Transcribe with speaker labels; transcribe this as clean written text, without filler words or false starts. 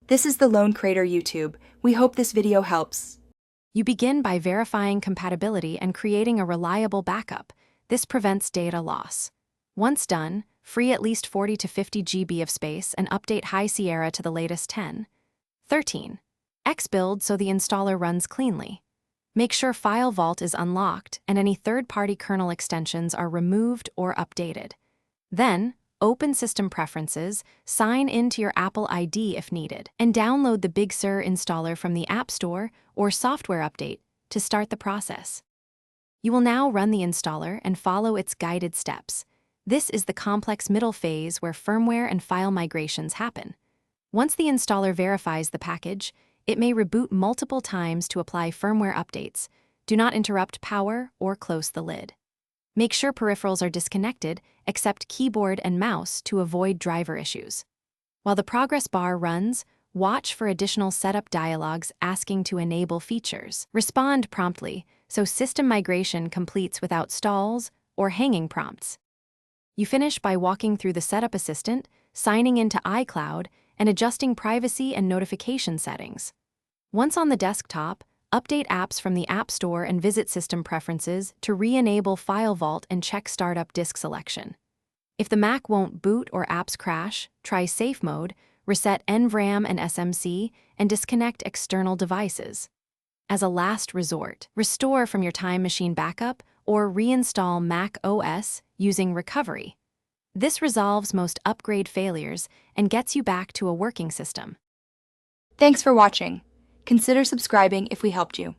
Speaker 1: This is the Lone Crater YouTube. We hope this video helps.
Speaker 2: You begin by verifying compatibility and creating a reliable backup. This prevents data loss. Once done, free at least 40 to 50 GB of space and update High Sierra to the latest 10. 13. Xbuild so the installer runs cleanly. Make sure File Vault is unlocked and any third-party kernel extensions are removed or updated. Then, open System Preferences, sign into your Apple ID if needed, and download the Big Sur installer from the App Store or Software Update to start the process. You will now run the installer and follow its guided steps. This is the complex middle phase where firmware and file migrations happen. Once the installer verifies the package, it may reboot multiple times to apply firmware updates. Do not interrupt power or close the lid. Make sure peripherals are disconnected, except keyboard and mouse, to avoid driver issues. While the progress bar runs, watch for additional setup dialogues asking to enable features. Respond promptly, so system migration completes without stalls or hanging prompts. You finish by walking through the Setup Assistant, signing into iCloud, and adjusting privacy and notification settings. Once on the desktop, update apps from the App Store and visit System Preferences to re-enable File Vault and check Startup Disk Selection. If the Mac won't boot or apps crash, try Safe Mode, reset NVRAM and SMC, and disconnect external devices. As a last resort, restore from your Time Machine backup or reinstall Mac OS using Recovery. This resolves most upgrade failures and gets you back to a working system.
Speaker 1: Thanks for watching. Consider subscribing if we helped you.